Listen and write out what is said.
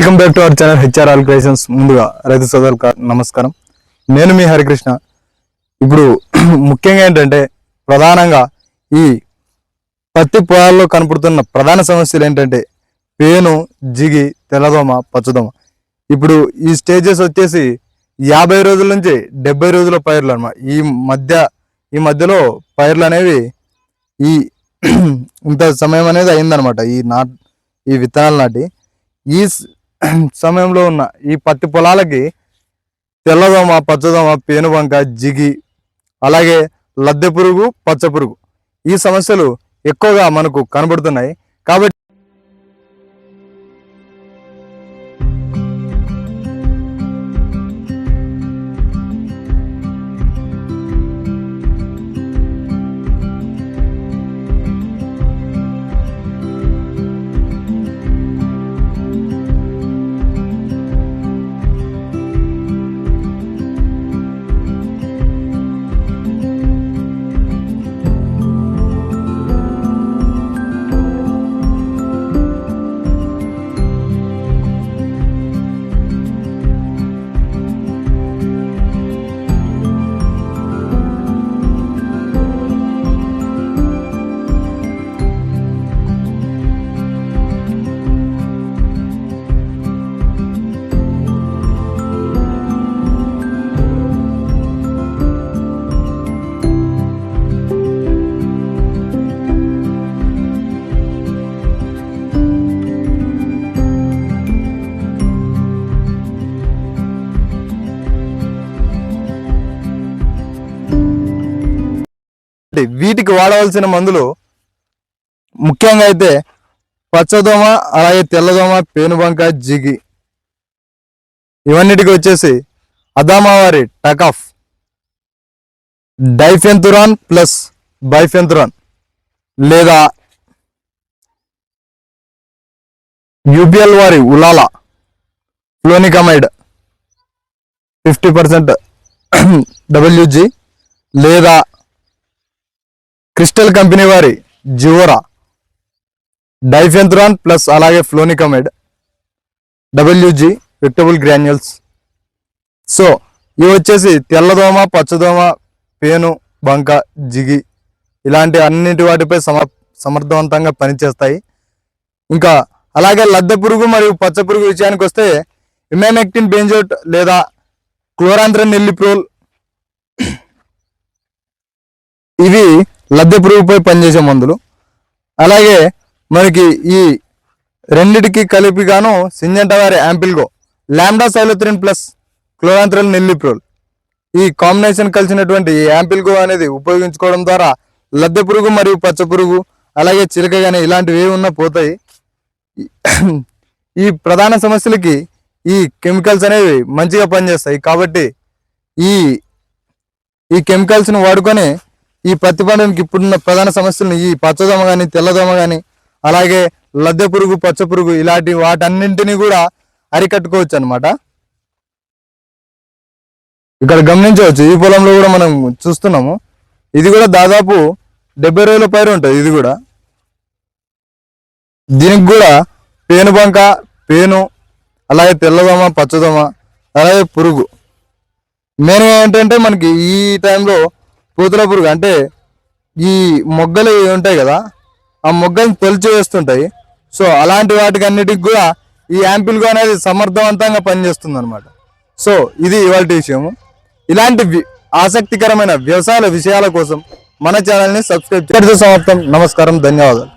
Welcome back to our channel హెచ్ఆర్ఆల్ creations. ముందుగా రైతు సోదరులకు నమస్కారం. నేను మీ హరికృష్ణ. ఇప్పుడు ముఖ్యంగా ఏంటంటే ప్రధానంగా ఈ పత్తి పొలాల్లో కనపడుతున్న ప్రధాన సమస్యలు ఏంటంటే పేను, జిగి, తెల్లదోమ, పచ్చదోమ. ఇప్పుడు ఈ స్టేజెస్ వచ్చేసి 50 రోజుల నుంచి 70 రోజుల పైర్లు అన్నమాట. ఈ మధ్యలో పైర్లు అనేవి ఈ ఇంత సమయం అనేది అయిందనమాట. ఈ విత్తనాలు నాటి ఈ సమయంలో ఉన్న ఈ పత్తి పొలాలకి తెల్లదోమ, పచ్చదోమ, పేనుబంక, జిగి, అలాగే లద్దె పురుగు, పచ్చ పురుగు ఈ సమస్యలు ఎక్కువగా మనకు కనబడుతున్నాయి. కాబట్టి వీటికి వాడవలసిన మందులు ముఖ్యంగా అయితే పచ్చదోమ, అలాగే తెల్లదోమ, పేనుబంక, జిగి ఇవన్నిటికి వచ్చేసి అదామావారి టకాఫ్, డైఫెన్తురాన్ ప్లస్ బైఫెన్తురాన్ లేదా యూబిఎల్ వారి ఉలాలా, ఫ్లోనికమైడ్ 50% WG లేదా క్రిస్టల్ కంపెనీ వారి జివోరా, డైఫెన్తురాన్ ప్లస్ అలాగే ఫ్లోనికమైడ్ WG వెక్టబుల్ గ్రాన్యూల్స్. సో ఇవి వచ్చేసి తెల్లదోమ, పచ్చదోమ, పేను, బంక, జిగి ఇలాంటి అన్నింటి వాటిపై సమర్థవంతంగా పనిచేస్తాయి. ఇంకా అలాగే లద్దె పురుగు మరియు పచ్చ పురుగు విషయానికి వస్తే ఇమామెక్టిన్ బెంజోట్ లేదా క్లోరాంథ్రన్ నెల్లిప్రోల్ ఇవి లద్దె పురుగుపై పనిచేసే మందులు. అలాగే మనకి ఈ రెండిటికి కలిపిగాను సింజంటా వారి యాంపిల్గో, లాంబ్డా సైలోత్రిన్ ప్లస్ క్లోరాంథ్రన్ నెల్లిప్రోల్ ఈ కాంబినేషన్ కలిసినటువంటి ఈ యాంపిల్గో అనేది ఉపయోగించుకోవడం ద్వారా లద్దె పురుగు మరియు పచ్చ పురుగు అలాగే చిలక కానీ ఇలాంటివి ఏవి ఉన్నా పోతాయి. ఈ ప్రధాన సమస్యలకి ఈ కెమికల్స్ అనేవి మంచిగా పనిచేస్తాయి. కాబట్టి ఈ కెమికల్స్ను వాడుకొని ఈ పత్తి పంటకి ఇప్పుడున్న ప్రధాన సమస్యలను ఈ పచ్చదోమ కానీ, తెల్లదోమ కానీ, అలాగే లద్దె పురుగు, పచ్చ పురుగు ఇలాంటి వాటన్నింటినీ కూడా అరికట్టుకోవచ్చు అనమాట. ఇక్కడ గమనించవచ్చు, ఈ పొలంలో కూడా మనం చూస్తున్నాము. ఇది కూడా దాదాపు 70 రోజుల పైరు ఉంటుంది. ఇది కూడా దీనికి కూడా పేనుబంక, పేను, అలాగే తెల్లదోమ, పచ్చదోమ, అలాగే పురుగు మెయిన్గా ఏంటంటే మనకి ఈ టైంలో పూతల పురుగు అంటే ఈ మొగ్గలు ఉంటాయి కదా, ఆ మొగ్గల్ని తొలిచి వేస్తుంటాయి. సో అలాంటి వాటికి అన్నిటికి కూడా ఈ యాంపిల్గో అనేది సమర్థవంతంగా పనిచేస్తుంది అనమాట. సో ఇది ఇవాళ విషయము. ఇలాంటి ఆసక్తికరమైన వ్యవసాయ విషయాల కోసం మన ఛానల్ని సబ్స్క్రైబ్ చేయడం సమాప్తం. నమస్కారం, ధన్యవాదాలు.